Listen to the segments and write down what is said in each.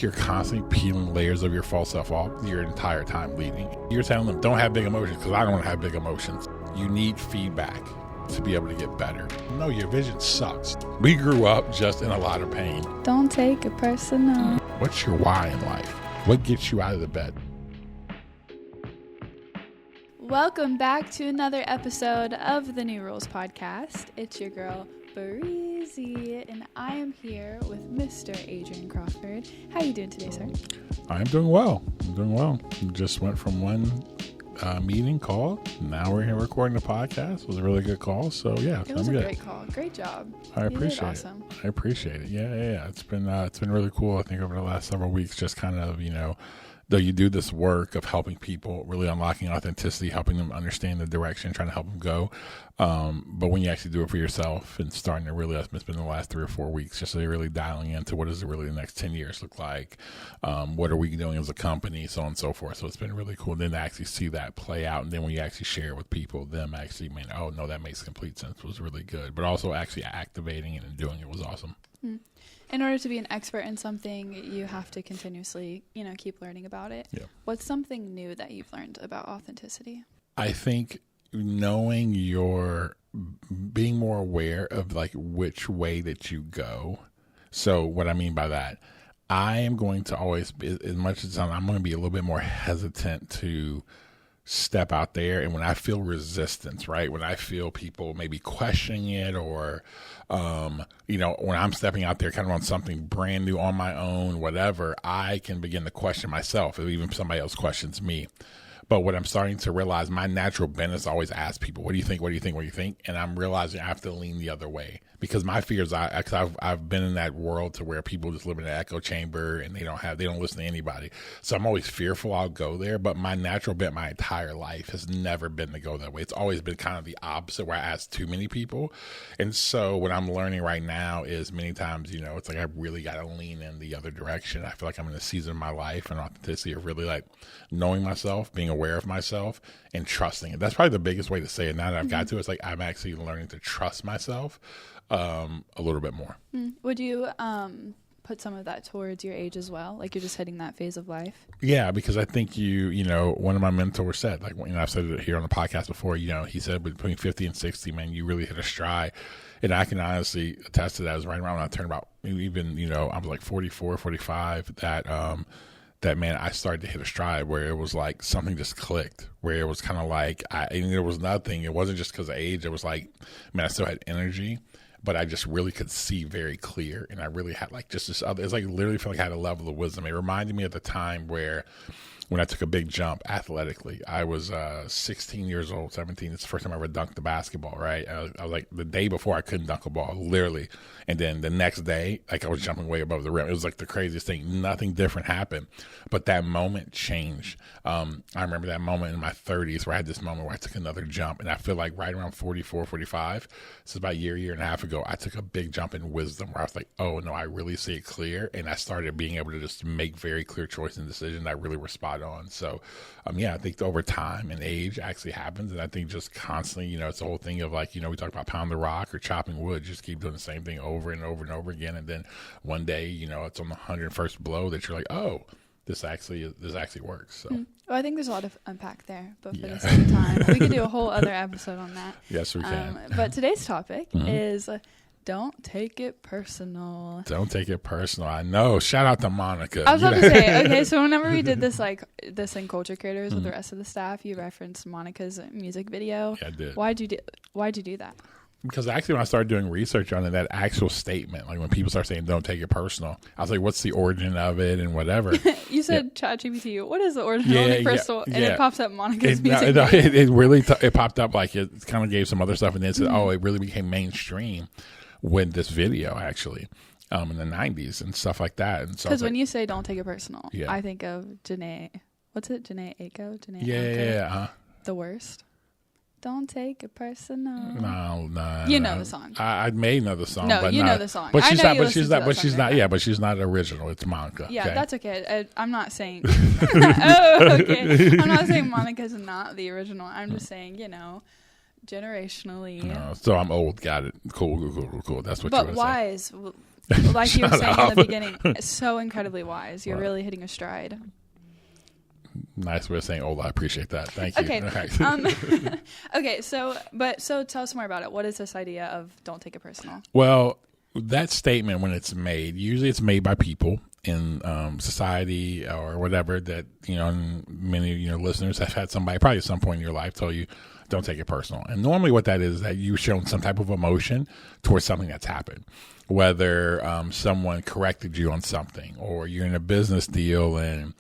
You're constantly peeling layers of your false self off your entire time leading. You're telling them, don't have big emotions because I don't have big emotions. You need feedback to be able to get better. No, your vision sucks. We grew up just in a lot of pain. Don't take it personal. What's your why in life? What gets you out of the bed? Welcome back to another episode of the New Rules Podcast. It's your girl, Breezy, and I am here with Mr. Adrian Crawford. How are you doing today, sir? I'm doing well. Just went from one meeting call. Now we're here recording the podcast. It was a really good call. So yeah, it was a great call. Great job. I appreciate it. Awesome. I appreciate it. Yeah. It's been really cool. I think over the last several weeks, just kind of, though you do this work of helping people, really unlocking authenticity, helping them understand the direction, trying to help them go. But when you actually do it for yourself and starting to really, it's been the last 3 or 4 weeks, just really dialing into what does really the next 10 years look like? What are we doing as a company, so on and so forth. So it's been really cool. Then to actually see that play out. And then when you actually share it with people, them actually, oh no, that makes complete sense, was really good. But also actually activating it and doing it was awesome. In order to be an expert in something, you have to continuously, keep learning about it. Yeah. What's something new that you've learned about authenticity? I think knowing being more aware of like which way that you go. So what I mean by that, I am going to always be, as much as I'm going to be a little bit more hesitant to step out there. And when I feel resistance, right? When I feel people maybe questioning it or, when I'm stepping out there kind of on something brand new on my own, whatever, I can begin to question myself if even somebody else questions me. But what I'm starting to realize, my natural bent is always ask people, what do you think? What do you think? What do you think? And I'm realizing I have to lean the other way because my fears, I've been in that world to where people just live in an echo chamber and they don't listen to anybody. So I'm always fearful I'll go there. But my natural bent my entire life has never been to go that way. It's always been kind of the opposite where I ask too many people. And so what I'm learning right now is many times, it's like I really got to lean in the other direction. I feel like I'm in a season of my life and authenticity of really like knowing myself, being aware of myself and trusting it. That's probably the biggest way to say it now that I've got to it. It's like I'm actually learning to trust myself a little bit more. Would you put some of that towards your age as well? Like you're just hitting that phase of life? Yeah, because I think one of my mentors said, like, I've said it here on the podcast before, he said between 50 and 60, man, you really hit a stride. And I can honestly attest to that. It was right around when I turned about even, I was like 44, 45, that man, I started to hit a stride where it was like something just clicked, where it was kind of like, there was nothing. It wasn't just because of age. It was like, man, I still had energy, but I just really could see very clear. And I really had like just this other, it's like literally felt like I had a level of wisdom. It reminded me of the time when I took a big jump athletically. I was 16 years old, 17. It's the first time I ever dunked the basketball, right? I was like the day before I couldn't dunk a ball, literally. And then the next day, like I was jumping way above the rim. It was like the craziest thing. Nothing different happened. But that moment changed. I remember that moment in my 30s where I had this moment where I took another jump. And I feel like right around 44, 45, so about a year and a half ago, I took a big jump in wisdom where I was like, oh, no, I really see it clear. And I started being able to just make very clear choices and decisions that really were spot on. So, I think over time and age actually happens. And I think just constantly, it's the whole thing of like, we talk about pound the rock or chopping wood, just keep doing the same thing over and over and over again. And then one day, it's on the 101st blow that you're like, oh, this actually works. So Well, I think there's a lot of unpack there, but for the same time, we could do a whole other episode on that. Yes, we can. But today's topic is don't take it personal. Don't take it personal. I know. Shout out to Monica. I was about to say, okay, so whenever we did this in Culture Creators with the rest of the staff, you referenced Monica's music video. Yeah, I did. Why'd you do that? Because actually when I started doing research on it, that actual statement, like when people start saying don't take it personal, I was like, what's the origin of it and whatever. You said ChatGPT, what is the origin of it personal? And it pops up Monica's music video. It really it popped up, like it kind of gave some other stuff and then it said, it really became mainstream with this video actually in the 90s and stuff like that. And so because when you say don't take it personal, I think of Janae. What's it? Janae Aiko? Yeah. The worst. Don't take it personal. No. You know the song. I may know the song. No, but you know the song. But she's not. But she's not original. It's Monica. Yeah, okay? that's okay. I'm not saying. Okay. I'm not saying Monica's not the original. I'm just saying, generationally. No, so I'm old. Got it. Cool. That's what. But why is like you were saying in the beginning, so incredibly wise. You're really hitting a stride. Nice way of saying old. I appreciate that. Thank you. Okay. Okay. So tell us more about it. What is this idea of don't take it personal? Well, that statement, when it's made, usually it's made by people in society or whatever that, and many of your listeners have had somebody probably at some point in your life tell you, don't take it personal. And normally what that is that you've shown some type of emotion towards something that's happened, whether someone corrected you on something, or you're in a business deal and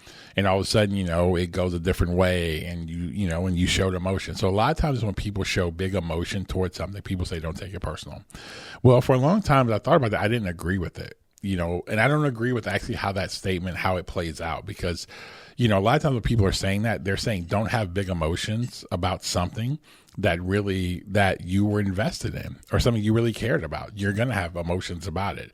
all of a sudden, it goes a different way, and and you showed emotion. So a lot of times when people show big emotion towards something, people say, don't take it personal. Well, for a long time, I thought about that. I didn't agree with it, and I don't agree with actually how that statement, how it plays out, because a lot of times when people are saying that, they're saying don't have big emotions about something that you were invested in, or something you really cared about. You're going to have emotions about it.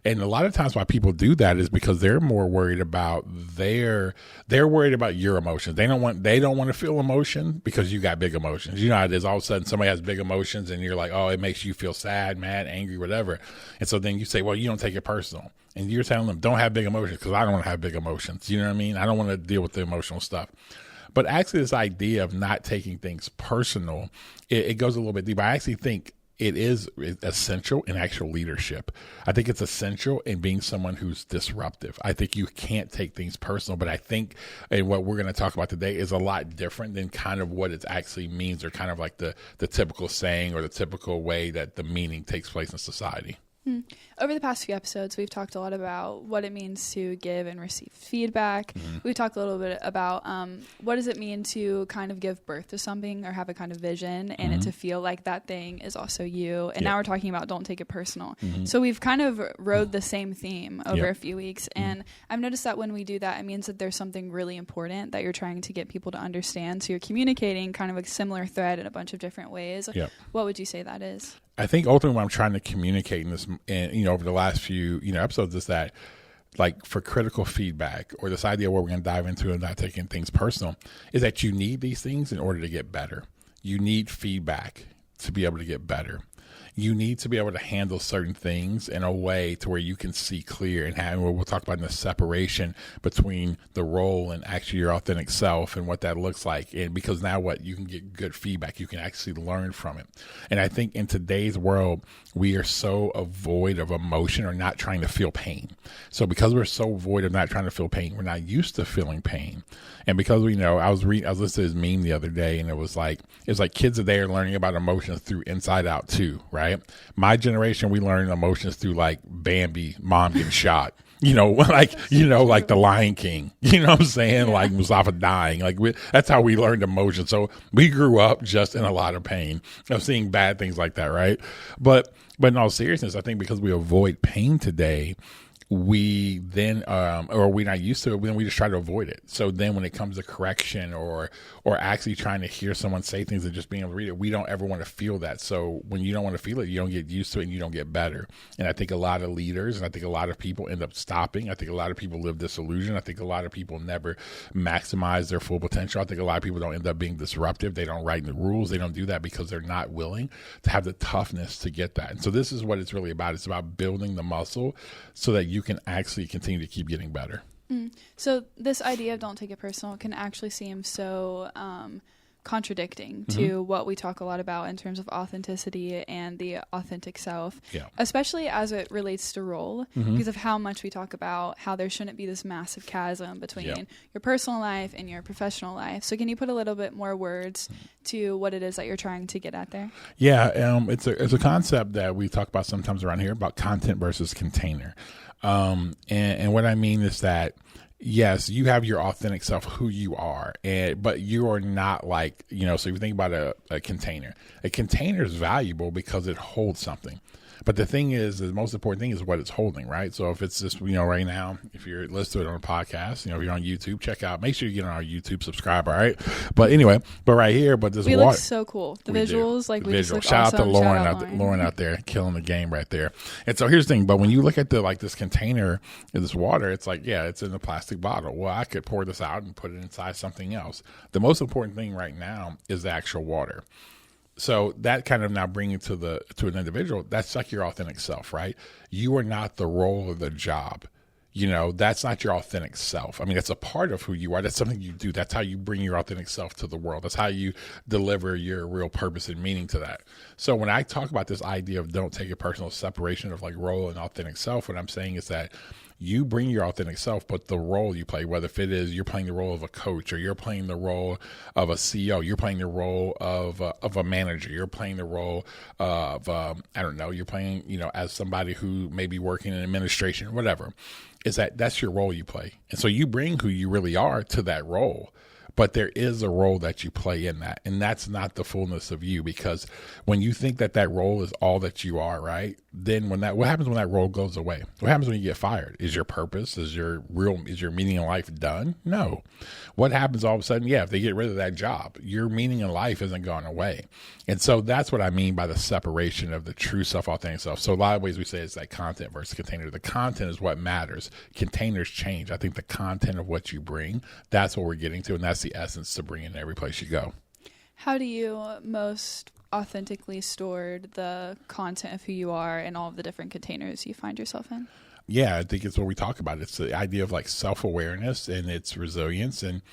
And a lot of times why people do that is because they're more worried about they're worried about your emotions. They don't want to feel emotion because you got big emotions. You know how it is, all of a sudden somebody has big emotions and you're like, oh, it makes you feel sad, mad, angry, whatever. And so then you say, well, you don't take it personal. And you're telling them, don't have big emotions because I don't want to have big emotions. You know what I mean? I don't want to deal with the emotional stuff. But actually this idea of not taking things personal, it goes a little bit deeper. I actually think it is essential in actual leadership. I think it's essential in being someone who's disruptive. I think you can't take things personal, but I think, and what we're going to talk about today is a lot different than kind of what it actually means, or kind of like the typical saying or the typical way that the meaning takes place in society. Over the past few episodes, we've talked a lot about what it means to give and receive feedback. We've talked a little bit about what does it mean to kind of give birth to something or have a kind of vision and it to feel like that thing is also you. And now we're talking about don't take it personal. So we've kind of rode the same theme over a few weeks. And I've noticed that when we do that, it means that there's something really important that you're trying to get people to understand. So you're communicating kind of a similar thread in a bunch of different ways. What would you say that is? I think ultimately what I'm trying to communicate in this, over the last few, episodes is that, like, for critical feedback, or this idea where we're going to dive into and not taking things personal, is that you need these things in order to get better. You need feedback to be able to get better. You need to be able to handle certain things in a way to where you can see clear, and we'll talk about the separation between the role and actually your authentic self and what that looks like. And because now you can get good feedback, you can actually learn from it. And I think in today's world, we are so void of emotion, or not trying to feel pain. So because we're so void of not trying to feel pain, we're not used to feeling pain. And because I was listening to this meme the other day, and it was like kids today are learning about emotions through Inside Out 2, right? My generation, we learned emotions through like Bambi, mom getting shot. Like the Lion King, you know what I'm saying? Yeah. Like Mustafa dying. That's how we learned emotion. So we grew up just in a lot of pain of seeing bad things like that, right? But in all seriousness, I think because we avoid pain today, we then, or we're not used to it, then we just try to avoid it. So then when it comes to correction or actually trying to hear someone say things and just being able to read it, we don't ever want to feel that. So when you don't want to feel it, you don't get used to it and you don't get better. And I think a lot of leaders, and I think a lot of people end up stopping. I think a lot of people live disillusioned. I think a lot of people never maximize their full potential. I think a lot of people don't end up being disruptive. They don't write the rules. They don't do that because they're not willing to have the toughness to get that. And so this is what it's really about. It's about building the muscle so that you can actually continue to keep getting better. So this idea of don't take it personal can actually seem so contradicting to what we talk a lot about in terms of authenticity and the authentic self, especially as it relates to role, because of how much we talk about how there shouldn't be this massive chasm between your personal life and your professional life. So can you put a little bit more words to what it is that you're trying to get at there? It's a concept that we talk about sometimes around here about content versus container. And what I mean is that, yes, you have your authentic self, who you are, but you are not like, so if you think about a container is valuable because it holds something. But the thing is, the most important thing is what it's holding, right? So if it's just, right now, if you're listening to it on a podcast, if you're on YouTube, make sure you get on our YouTube, subscribe, all right? But anyway, right here, this we look so cool. The visuals, we just look Shout awesome. out to Lauren out there, killing the game right there. And so here's the thing, but when you look at this container, this water, it's like, it's in a plastic bottle. Well, I could pour this out and put it inside something else. The most important thing right now is the actual water. So that kind of now bringing to an individual, that's like your authentic self, right? You are not the role or the job. That's not your authentic self. I mean, that's a part of who you are. That's something you do. That's how you bring your authentic self to the world. That's how you deliver your real purpose and meaning to that. So when I talk about this idea of don't take a personal separation of like role and authentic self, what I'm saying is that you bring your authentic self, but the role you play, whether if it is you're playing the role of a coach or you're playing the role of a CEO, you're playing the role of a manager, you're playing the role of, you're playing, as somebody who may be working in administration, whatever, is that's your role you play. And so you bring who you really are to that role. But there is a role that you play in that. And that's not the fullness of you, because when you think that role is all that you are, right? Then what happens when that role goes away? What happens when you get fired? Is your purpose, is your meaning in life done? No. What happens all of a sudden? Yeah, if they get rid of that job, your meaning in life isn't gone away. And so that's what I mean by the separation of the true self, authentic self. So a lot of ways we say it's like content versus container. The content is what matters. Containers change. I think the content of what you bring, that's what we're getting to. And that's the essence to bring in every place you go. How do you most authentically store the content of who you are in all of the different containers you find yourself in? Yeah, I think it's what we talk about. It's the idea of like self-awareness and its resilience, and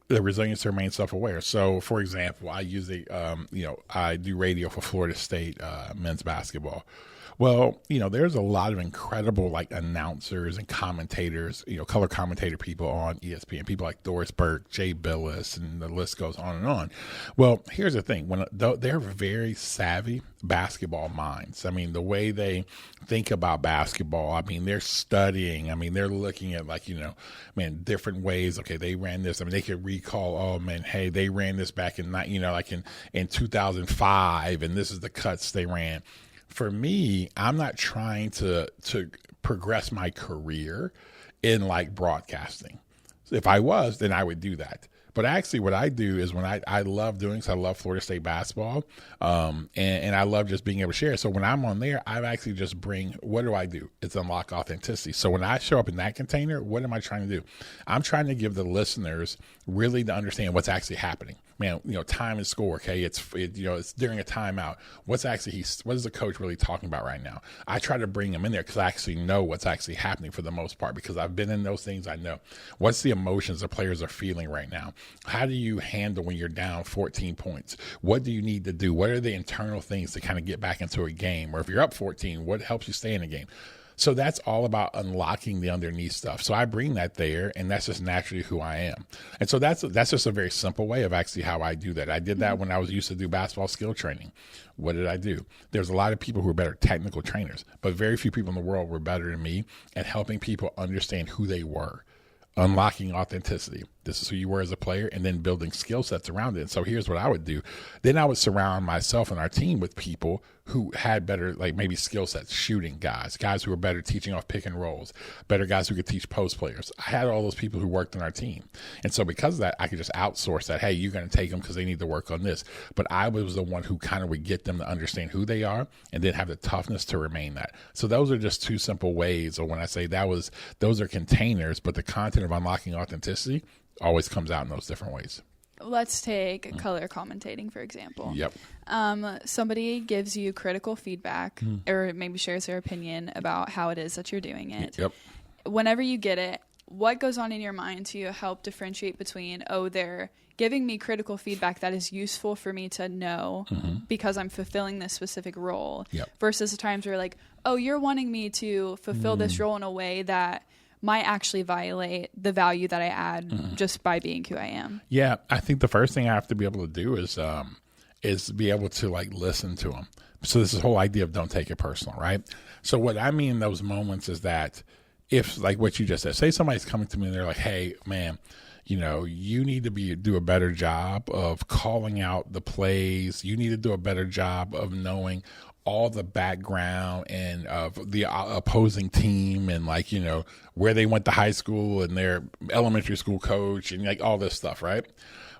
the resilience to remain self-aware. So, for example, I use I do radio for Florida State men's basketball. Well, there's a lot of incredible like announcers and commentators, color commentator people on ESPN, people like Doris Burke, Jay Billis, and the list goes on and on. Well, here's the thing. They're very savvy basketball minds. I mean, the way they think about basketball, I mean, they're studying. I mean, they're looking at different ways. Okay, they ran this. I mean, they could recall, oh man, hey, they ran this back in, in 2005, and this is the cuts they ran. For me, I'm not trying to progress my career in like broadcasting. If I was, then I would do that. But actually what I do is when I love doing, so I love Florida State basketball, and I love just being able to share. So when I'm on there, I actually just bring, what do I do? It's unlock authenticity. So when I show up in that container, what am I trying to do? I'm trying to give the listeners really to understand what's actually happening. Man, time and score. Okay, it's during a timeout. What is the coach really talking about right now? I try to bring them in there because I actually know what's actually happening for the most part, because I've been in those things. I know what's the emotions the players are feeling right now. How do you handle when you're down 14 points? What do you need to do? What are the internal things to kind of get back into a game? Or if you're up 14, what helps you stay in a game? So that's all about unlocking the underneath stuff. So I bring that there, and that's just naturally who I am. And so that's just a very simple way of actually how I do that. I did that when I was used to do basketball skill training. What did I do? There's a lot of people who are better technical trainers, but very few people in the world were better than me at helping people understand who they were. Unlocking authenticity. This is who you were as a player, and then building skill sets around it. And so here's what I would do. Then I would surround myself and our team with people who had better, like maybe skill sets, shooting guys who were better teaching off pick and rolls, better guys who could teach post players. I had all those people who worked on our team. And so because of that, I could just outsource that. Hey, you're going to take them because they need to work on this. But I was the one who kind of would get them to understand who they are and then have the toughness to remain that. So those are just two simple ways. Or when I say those are containers, but the content of unlocking authenticity always comes out in those different ways. Let's take color commentating, for example. Yep. Somebody gives you critical feedback or maybe shares their opinion about how it is that you're doing it. Yep. Whenever you get it, what goes on in your mind to help differentiate between, they're giving me critical feedback that is useful for me to know because I'm fulfilling this specific role, versus the times where like, you're wanting me to fulfill this role in a way that might actually violate the value that I add just by being who I am. Yeah, I think the first thing I have to be able to do is be able to like listen to them. So this is the whole idea of don't take it personal, right? So what I mean in those moments is that if, like what you just said, say somebody's coming to me and they're like, hey, man, you need to do a better job of calling out the plays. You need to do a better job of knowing all the background and of the opposing team and where they went to high school and their elementary school coach and like all this stuff, right?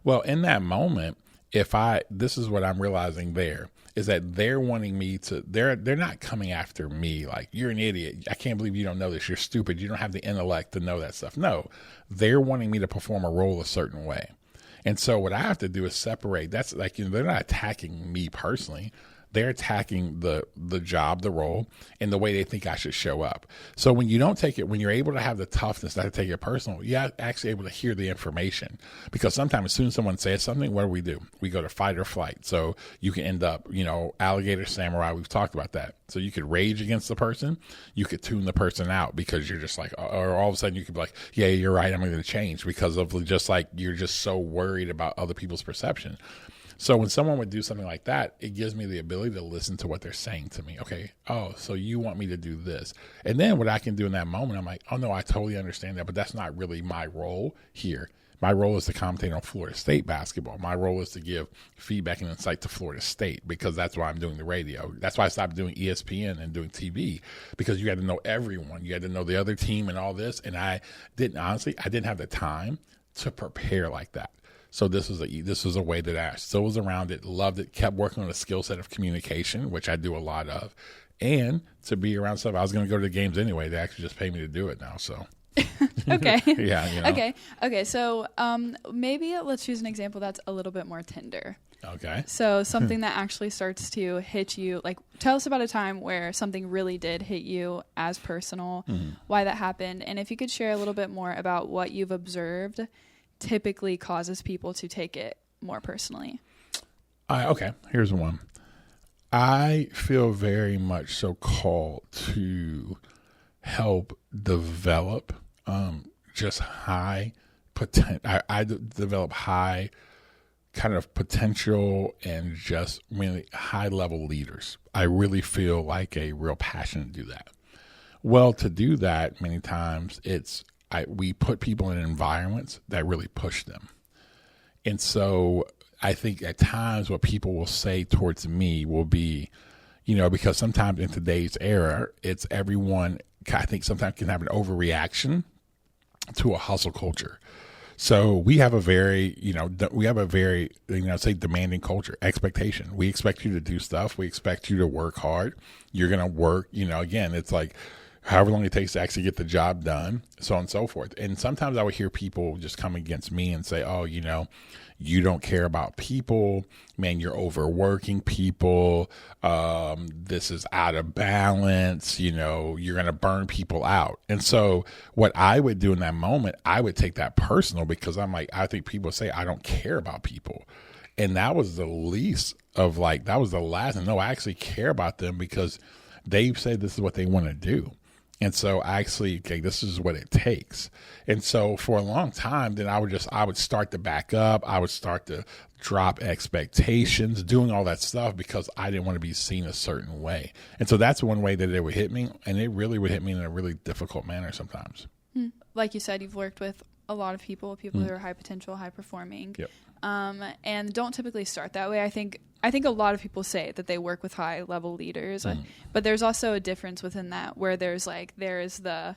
Well, in that moment, this is what I'm realizing there is that they're wanting me to, they're not coming after me like, you're an idiot. I can't believe you don't know this. You're stupid. You don't have the intellect to know that stuff. No, they're wanting me to perform a role a certain way. And so what I have to do is separate. That's like, they're not attacking me personally. They're attacking the job, the role, and the way they think I should show up. So when you don't take it, when you're able to have the toughness not to take it personal, you're actually able to hear the information. Because sometimes as soon as someone says something, what do? We go to fight or flight. So you can end up, alligator, samurai. We've talked about that. So you could rage against the person. You could tune the person out because you're just like, or all of a sudden you could be like, yeah, you're right, I'm going to change, because of just like, you're just so worried about other people's perception. So when someone would do something like that, it gives me the ability to listen to what they're saying to me. Okay, oh, so you want me to do this. And then what I can do in that moment, I'm like, oh, no, I totally understand that, but that's not really my role here. My role is to commentate on Florida State basketball. My role is to give feedback and insight to Florida State, because that's why I'm doing the radio. That's why I stopped doing ESPN and doing TV, because you had to know everyone. You had to know the other team and all this. And I didn't have the time to prepare like that. So this was a way that I still was around it, loved it, kept working on a skill set of communication, which I do a lot of, and to be around stuff. I was going to go to the games anyway. They actually just pay me to do it now. So. Okay. Yeah. Okay. So maybe let's choose an example that's a little bit more tender. Okay. So something that actually starts to hit you, like tell us about a time where something really did hit you as personal, why that happened, and if you could share a little bit more about what you've observed typically causes people to take it more personally. Okay, here's one. I feel very much so called to help develop just high potential. I develop high kind of potential and just really high level leaders. I really feel like a real passion to do that. Well, to do that, many times we put people in environments that really push them. And so I think at times what people will say towards me will be, because sometimes in today's era, it's everyone, I think sometimes can have an overreaction to a hustle culture. So we have a very, say demanding culture, expectation. We expect you to do stuff. We expect you to work hard. You're going to work, again, it's like, however long it takes to actually get the job done, so on and so forth. And sometimes I would hear people just come against me and say, oh, you don't care about people. Man, you're overworking people. This is out of balance. You're going to burn people out. And so what I would do in that moment, I would take that personal, because I'm like, I think people say I don't care about people. And that was the least of that was the last. And no, I actually care about them because they've said this is what they want to do. And so actually, this is what it takes. And so for a long time, then I would start to back up. I would start to drop expectations, doing all that stuff because I didn't want to be seen a certain way. And so that's one way that it would hit me. And it really would hit me in a really difficult manner sometimes. Like you said, you've worked with a lot of people who are high potential, high performing. Yep. And don't typically start that way. I think a lot of people say that they work with high level leaders, but there's also a difference within that where there is the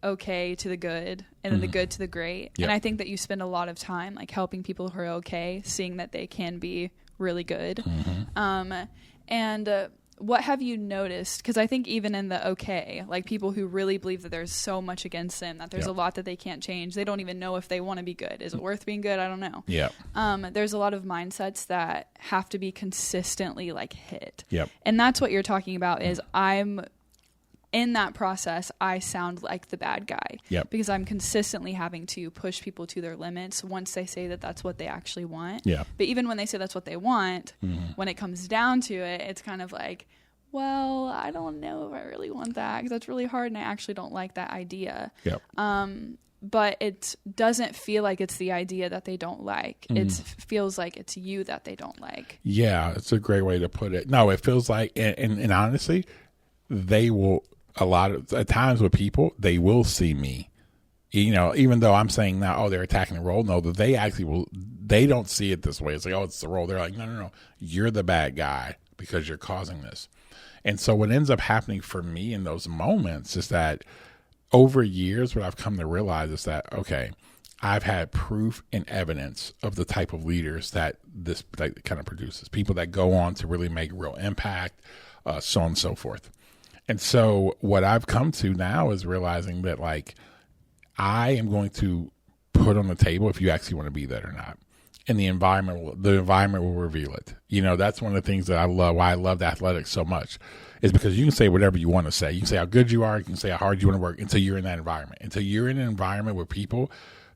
okay to the good and then the good to the great. Yep. And I think that you spend a lot of time helping people who are okay, seeing that they can be really good. What have you noticed? Because I think even in the okay, people who really believe that there's so much against them, that there's a lot that they can't change. They don't even know if they want to be good. Is it worth being good? I don't know. Yeah. There's a lot of mindsets that have to be consistently hit. Yep. And that's what you're talking about is in that process, I sound like the bad guy. Yep. Because I'm consistently having to push people to their limits once they say that that's what they actually want. Yeah. But even when they say that's what they want, when it comes down to it, it's kind of well, I don't know if I really want that because that's really hard and I actually don't like that idea. Yep. But it doesn't feel like it's the idea that they don't like. It feels like it's you that they don't like. Yeah, it's a great way to put it. No, it feels like, and honestly, they will, at times with people, they will see me, even though I'm saying now, oh, they're attacking the role. No, they actually they don't see it this way. It's oh, it's the role. They're like, no, you're the bad guy because you're causing this. And so what ends up happening for me in those moments is that over years, what I've come to realize is that, okay, I've had proof and evidence of the type of leaders that this kind of produces, people that go on to really make real impact, so on and so forth. And so what I've come to now is realizing that I am going to put on the table if you actually want to be that or not. and the environment will reveal it. That's one of the things that I love, why I loved athletics so much, is because you can say whatever you want to say. You can say how good you are, you can say how hard you want to work, until you're in that environment. Until you're in an environment with people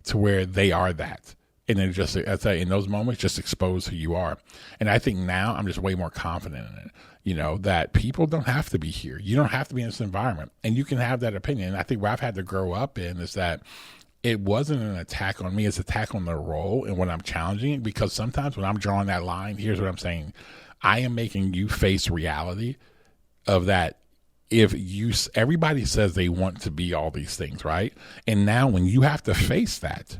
to where they are that. And then just, I tell you, in those moments, just expose who you are. And I think now I'm just way more confident in it, that people don't have to be here. You don't have to be in this environment. And you can have that opinion. And I think what I've had to grow up in is that it wasn't an attack on me, it's an attack on the role and what I'm challenging it. Because sometimes when I'm drawing that line, here's what I'm saying. I am making you face reality of that. Everybody says they want to be all these things, right? And now when you have to face that,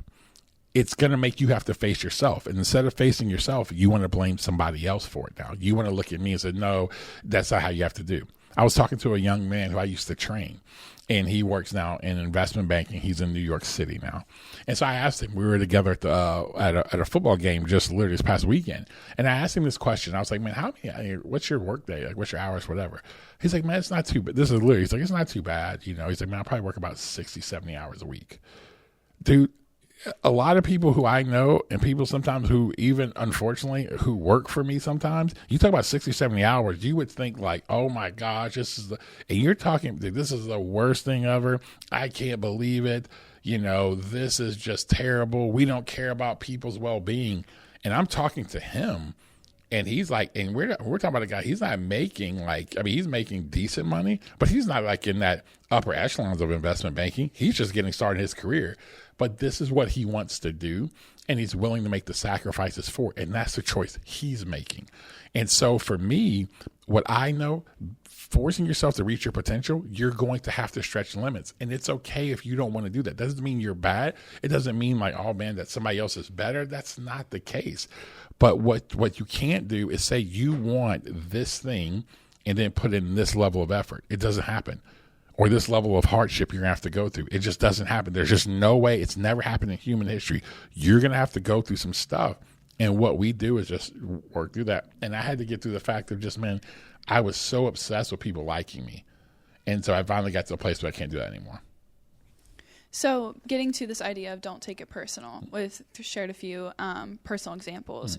it's going to make you have to face yourself. And instead of facing yourself, you want to blame somebody else for it now. You want to look at me and say, no, that's not how you have to do. I was talking to a young man who I used to train, and he works now in investment banking. He's in New York City now. And so I asked him, we were together at a football game just literally this past weekend. And I asked him this question. I was like, man, what's your work day? Like, what's your hours, whatever? He's like, man, it's not too bad. This is literally, he's like, it's not too bad. He's like, man, I probably work about 60, 70 hours a week. Dude, a lot of people who I know, and people sometimes who even, unfortunately, who work for me sometimes, you talk about 60, 70 hours, you would think like, oh my gosh, and you're talking, this is the worst thing ever. I can't believe it. This is just terrible. We don't care about people's well-being. And I'm talking to him, and he's like, and we're talking about a guy, he's not making he's making decent money, but he's not like in that upper echelons of investment banking. He's just getting started in his career. But this is what he wants to do, and he's willing to make the sacrifices for it, and that's the choice he's making. And so for me, what I know, forcing yourself to reach your potential, you're going to have to stretch limits. And it's okay if you don't want to do that. That doesn't mean you're bad. It doesn't mean like, oh man, that somebody else is better. That's not the case. But what you can't do is say you want this thing and then put in this level of effort. It doesn't happen. Or this level of hardship you're going to have to go through. It just doesn't happen. There's just no way. It's never happened in human history. You're going to have to go through some stuff. And what we do is just work through that. And I had to get through the fact of just, man, I was so obsessed with people liking me. And so I finally got to a place where I can't do that anymore. So getting to this idea of don't take it personal, we've shared a few personal examples.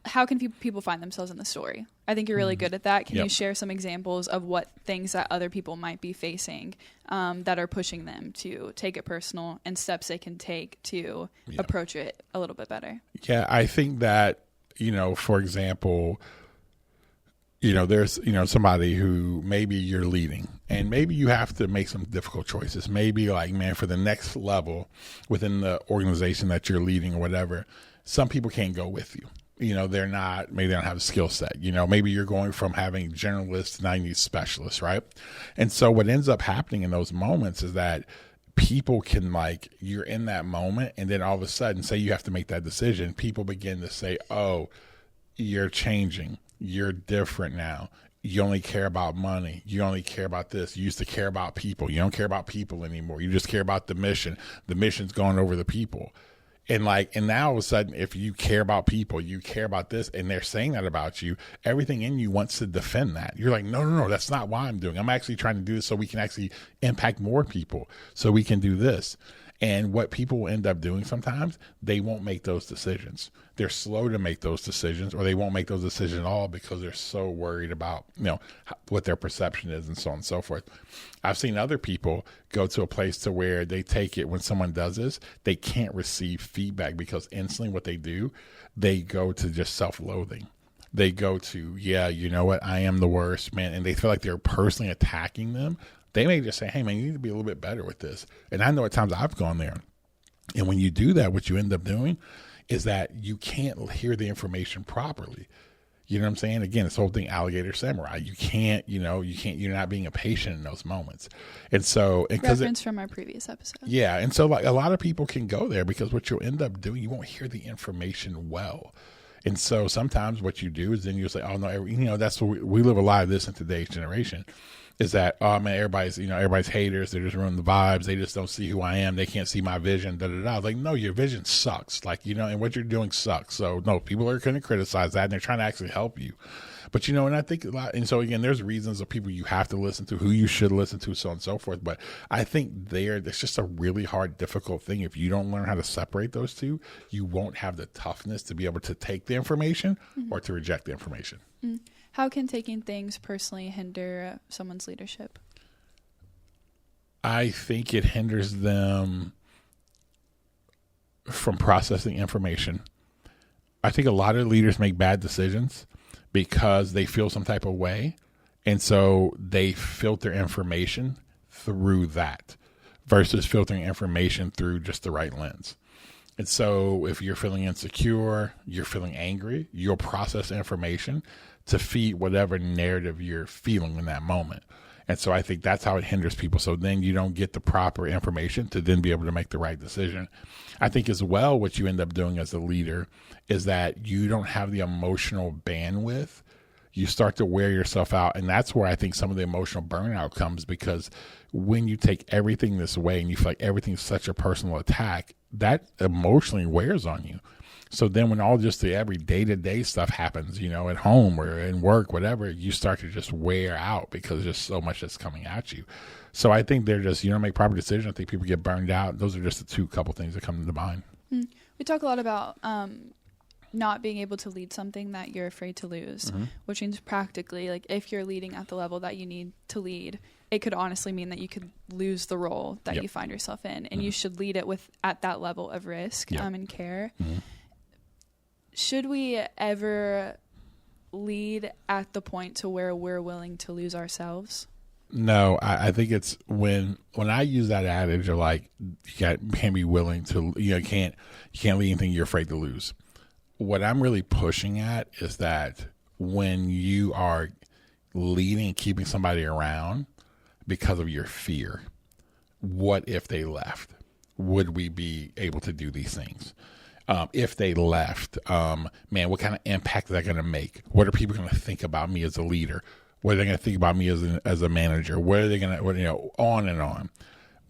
How can people find themselves in the story? I think you're really good at that. Can you share some examples of what things that other people might be facing that are pushing them to take it personal, and steps they can take to approach it a little bit better? Yeah, I think that, for example, there's, somebody who maybe you're leading, and maybe you have to make some difficult choices. Maybe like, man, for the next level within the organization that you're leading or whatever, some people can't go with you. Maybe they don't have a skill set. Maybe you're going from having generalists to now you need specialists, right? And so what ends up happening in those moments is that people can you're in that moment, and then all of a sudden, say you have to make that decision, people begin to say, oh, you're changing. You're different now. You only care about money. You only care about this. You used to care about people. You don't care about people anymore. You just care about the mission. The mission's gone over the people. And now all of a sudden, if you care about people, you care about this, and they're saying that about you, everything in you wants to defend that. You're like, no, that's not why I'm doing. I'm actually trying to do this so we can actually impact more people, so we can do this. And what people will end up doing sometimes, they won't make those decisions. They're slow to make those decisions, or they won't make those decisions at all because they're so worried about, what their perception is and so on and so forth. I've seen other people go to a place to where they take it when someone does this, they can't receive feedback because instantly what they do, they go to just self-loathing. They go to, you know what, I am the worst, man. And they feel like they're personally attacking them. They may just say, hey, man, you need to be a little bit better with this. And I know at times I've gone there. And when you do that, what you end up doing is that you can't hear the information properly. You know what I'm saying? Again, this whole thing, alligator samurai. You can't, you're not being a patient in those moments. And so, reference from our previous episode. Yeah. And so a lot of people can go there because what you'll end up doing, you won't hear the information well. And so sometimes what you do is then you'll say, oh no, that's what we live a lot of this in today's generation. Is that, oh man, everybody's haters. They're just ruining the vibes. They just don't see who I am. They can't see my vision. Like, no, your vision sucks. And what you're doing sucks. So no, people are going to criticize that, and they're trying to actually help you. But, and I think a lot, and so again, there's reasons of people you have to listen to, who you should listen to, so on and so forth. But I think it's just a really hard, difficult thing. If you don't learn how to separate those two, you won't have the toughness to be able to take the information or to reject the information. How can taking things personally hinder someone's leadership? I think it hinders them from processing information. I think a lot of leaders make bad decisions because they feel some type of way. And so they filter information through that versus filtering information through just the right lens. And so if you're feeling insecure, you're feeling angry, you'll process information to feed whatever narrative you're feeling in that moment. And so I think that's how it hinders people. So then you don't get the proper information to then be able to make the right decision. I think as well, what you end up doing as a leader is that you don't have the emotional bandwidth. You start to wear yourself out. And that's where I think some of the emotional burnout comes, because when you take everything this way and you feel like everything's such a personal attack, that emotionally wears on you. So then when all just the every day-to-day stuff happens, at home or in work, whatever, you start to just wear out because there's just so much that's coming at you. So I think they're just, make proper decisions. I think people get burned out. Those are just the couple things that come to mind. We talk a lot about not being able to lead something that you're afraid to lose, which means practically, like if you're leading at the level that you need to lead, it could honestly mean that you could lose the role that you find yourself in, and you should lead it at that level of risk and care. Should we ever lead at the point to where we're willing to lose ourselves? No, I think it's when I use that adage of like, you can't be willing to, you can't lead anything you're afraid to lose. What I'm really pushing at is that when you are leading and keeping somebody around because of your fear, what if they left? Would we be able to do these things? If they left, what kind of impact is that going to make? What are people going to think about me as a leader? What are they going to think about me as a manager? What are they going to, on and on.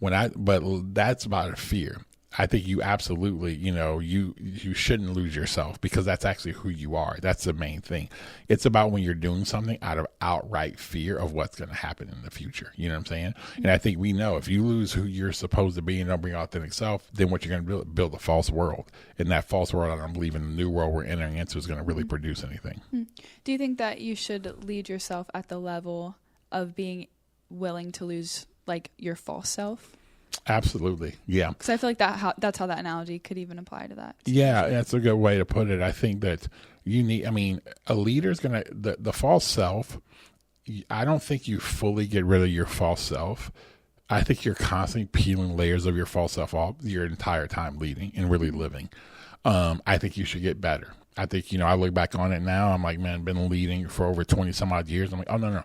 But that's about a fear. I think you absolutely, you shouldn't lose yourself, because that's actually who you are. That's the main thing. It's about when you're doing something out of outright fear of what's going to happen in the future. You know what I'm saying? And I think we know if you lose who you're supposed to be and don't bring your authentic self, then what you're going to build a false world. And that false world, I don't believe in the new world we're entering into, is going to really produce anything. Do you think that you should lead yourself at the level of being willing to lose like your false self? Absolutely. Yeah. Because I feel like that's how that analogy could even apply to that. Yeah, that's a good way to put it. I think that a leader's going to, the false self, I don't think you fully get rid of your false self. I think you're constantly peeling layers of your false self off your entire time leading and really living. I think you should get better. I think, I look back on it now, I'm like, man, been leading for over 20 some odd years. I'm like, oh, no.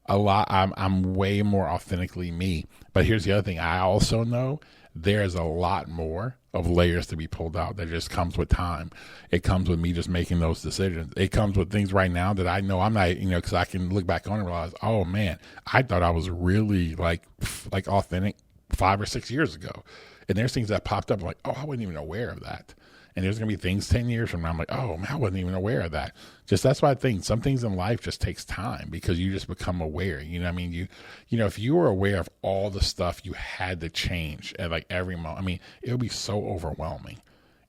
I'm way more authentically me. But here's the other thing. I also know there's a lot more of layers to be pulled out that just comes with time. It comes with me just making those decisions. It comes with things right now that I know I'm not, because I can look back on and realize, oh man, I thought I was really like authentic 5 or 6 years ago. And there's things that popped up like, oh, I wasn't even aware of that. And there's going to be things 10 years from now, I'm like, oh, man, I wasn't even aware of that. That's why I think some things in life just takes time, because you just become aware. You know what I mean? If you were aware of all the stuff you had to change at like every moment, it would be so overwhelming.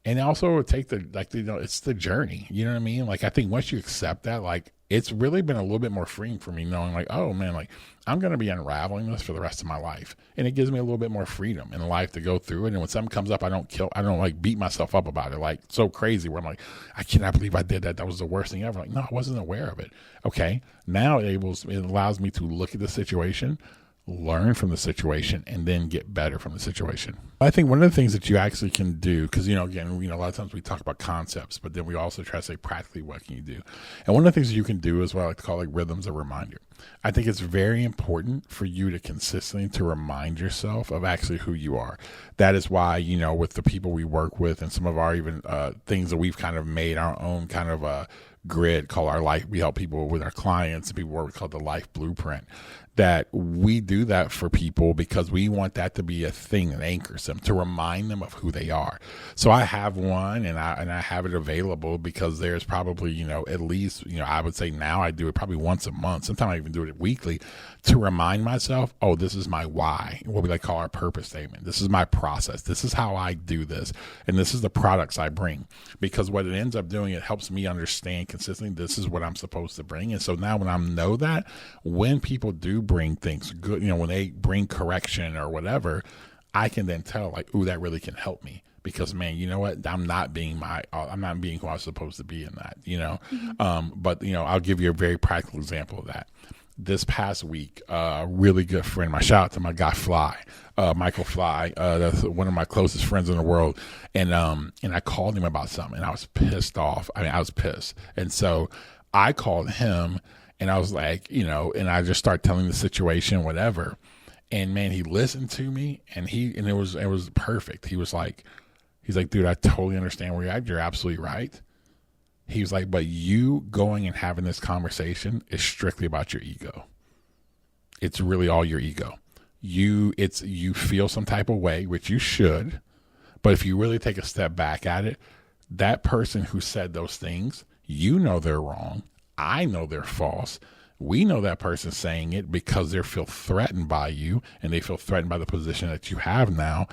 And also it would take it's the journey. You know what I mean? Like, I think once you accept that, like, it's really been a little bit more freeing for me knowing like, oh man, like I'm going to be unraveling this for the rest of my life. And it gives me a little bit more freedom in life to go through it. And when something comes up, I don't like beat myself up about it. Like so crazy where I'm like, I cannot believe I did that. That was the worst thing ever. Like, no, I wasn't aware of it. Okay. Now it allows me to look at the situation, learn from the situation, and then get better from the situation. I think one of the things that you actually can do, because, again, a lot of times we talk about concepts, but then we also try to say practically what can you do. And one of the things that you can do is what I like to call like rhythms of reminder. I think it's very important for you to consistently to remind yourself of actually who you are. That is why, with the people we work with and some of our even things that we've kind of made our own kind of grid called our life. We help people with our clients and people work called the life blueprint. That we do that for people because we want that to be a thing that anchors reinforce them, to remind them of who they are. So I have one, and I have it available because there's probably, you know, at least, you know, I would say now I do it probably once a month. Sometimes I even do it weekly to remind myself, oh, this is my why, what we like call our purpose statement. This is my process. This is how I do this. And this is the products I bring. Because what it ends up doing, it helps me understand consistently, this is what I'm supposed to bring. And so now when I know that, when people do bring things good, you know, when they bring correction or whatever, I can then tell like, ooh, that really can help me. Because, man, you know what? I'm not being who I was supposed to be in that, you know. But, you know, I'll give you a very practical example of that. This past week, a really good friend, shout out to my guy Fly, Michael Fly, that's one of my closest friends in the world. And I called him about something, and I was pissed off. I was pissed. And so I called him, and I was like, you know, and I just started telling the situation, whatever. And man, he listened to me, and it was perfect. He's like, dude, I totally understand where you're at. You're absolutely right. He was like, but you going and having this conversation is strictly about your ego. It's really all your ego. You feel some type of way, which you should, but if you really take a step back at it, that person who said those things, you know they're wrong. I know they're false. We know that person saying it because they feel threatened by you, and they feel threatened by the position that you have now.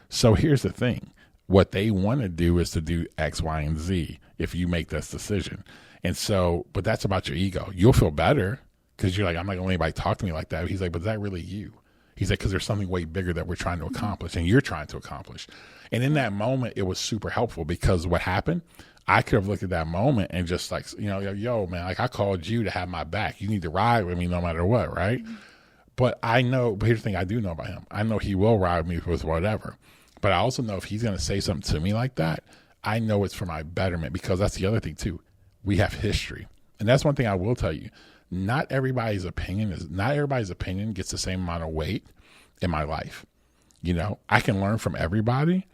So here's the thing. What they want to do is to do X, Y, and Z if you make this decision. And so, but that's about your ego. You'll feel better because you're like, I'm not going to let anybody talk to me like that. He's like, but is that really you? He's like, because there's something way bigger that we're trying to accomplish, and you're trying to accomplish. And in that moment, it was super helpful because what happened, I could have looked at that moment and just like, you know, yo, man, like I called you to have my back. You need to ride with me no matter what, right? But here's the thing I do know about him. I know he will ride with me with whatever. But I also know if he's going to say something to me like that, I know it's for my betterment, because that's the other thing too. We have history. And that's one thing I will tell you. Not everybody's opinion gets the same amount of weight in my life. You know, I can learn from everybody.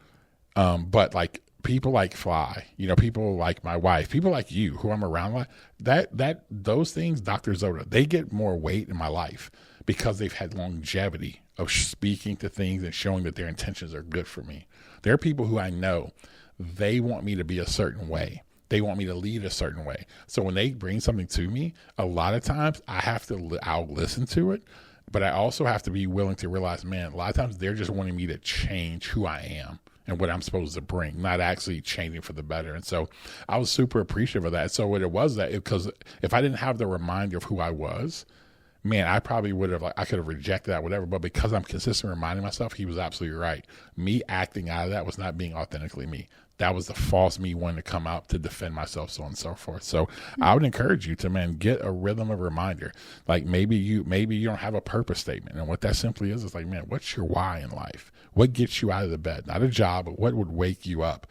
But like people like Fly, you know, people like my wife, people like you who I'm around, like those things, Dr. Zoda, they get more weight in my life because they've had longevity of speaking to things and showing that their intentions are good for me. There are people who I know, they want me to be a certain way. They want me to lead a certain way. So when they bring something to me, a lot of times I'll listen to it, but I also have to be willing to realize, man, a lot of times they're just wanting me to change who I am and what I'm supposed to bring, not actually changing for the better. And so I was super appreciative of that. So what it was because if I didn't have the reminder of who I was, man, I probably would have, I could have rejected that, whatever. But because I'm consistently reminding myself, he was absolutely right. Me acting out of that was not being authentically me. That was the false me wanting to come out to defend myself, so on and so forth. So I would encourage you to, man, get a rhythm of reminder. Like maybe you don't have a purpose statement. And what that simply is like, man, what's your why in life? What gets you out of the bed? Not a job, but what would wake you up?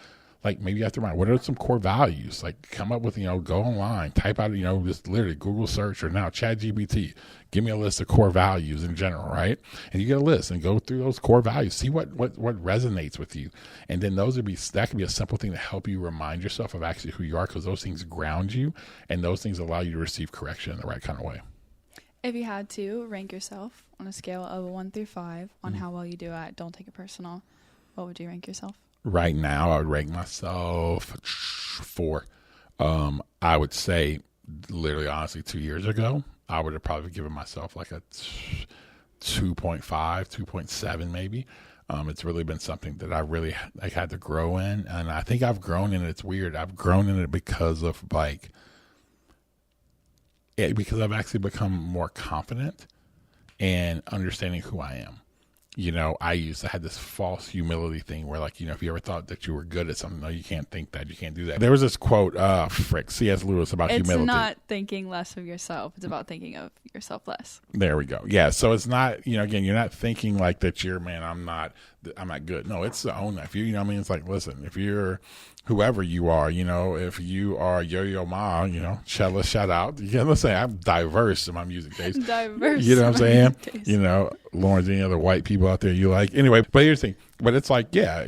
Like maybe you have to remind, what are some core values? Like come up with, go online, type out, just literally Google search or now ChatGPT. Give me a list of core values in general, right? And you get a list and go through those core values. See what resonates with you. And then that can be a simple thing to help you remind yourself of actually who you are, because those things ground you and those things allow you to receive correction in the right kind of way. If you had to rank yourself on a scale of 1 through 5 on how well you do at Don't Take It Personal, what would you rank yourself? Right now, I would rank myself 4. I would say, literally, honestly, 2 years ago, I would have probably given myself like a 2.5, 2.7 maybe. It's really been something that I really had to grow in. And I think I've grown in it. It's weird. I've grown in it because of because I've actually become more confident and understanding who I am. I used to have this false humility thing where if you ever thought that you were good at something, no, you can't think that, you can't do that. There was this quote, C.S. Lewis about humility. It's not thinking less of yourself. It's about thinking of yourself less. There we go. Yeah. So it's not, again, you're not thinking like that you're, man, I'm not good. No, it's the own that. If you, it's like, listen, if you're whoever you are, if you are Yo-Yo Ma, shout out. Let's say I'm diverse in my music taste. Diverse. You know what I'm saying? Lawrence, any other white people out there you like? Anyway, but here's the thing. But it's like, yeah,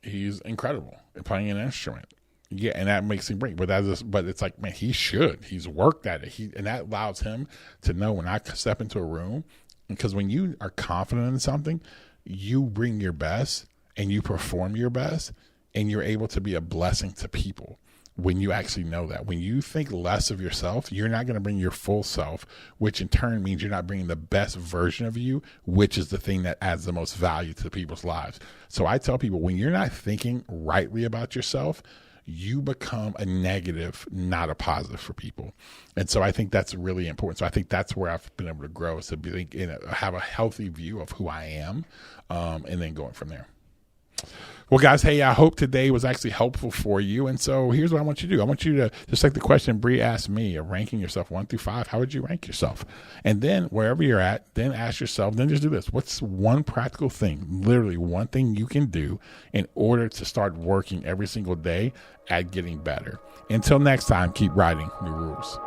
he's incredible at playing an instrument. Yeah, and that makes him great. But it's like, man, he's worked at it. And that allows him to know when I step into a room, because when you are confident in something, you bring your best, and you perform your best, and you're able to be a blessing to people. When you actually know that, when you think less of yourself, you're not going to bring your full self, which in turn means you're not bringing the best version of you, which is the thing that adds the most value to people's lives. So I tell people, when you're not thinking rightly about yourself, you become a negative, not a positive for people. And so I think that's really important. So I think that's where I've been able to grow, is to be, have a healthy view of who I am, and then going from there. Well, guys, hey, I hope today was actually helpful for you. And so here's what I want you to do. I want you to, just like the question Bree asked me, of ranking yourself 1 through 5, how would you rank yourself? And then wherever you're at, then ask yourself, then just do this. What's one practical thing, literally one thing you can do in order to start working every single day at getting better? Until next time, keep writing new rules.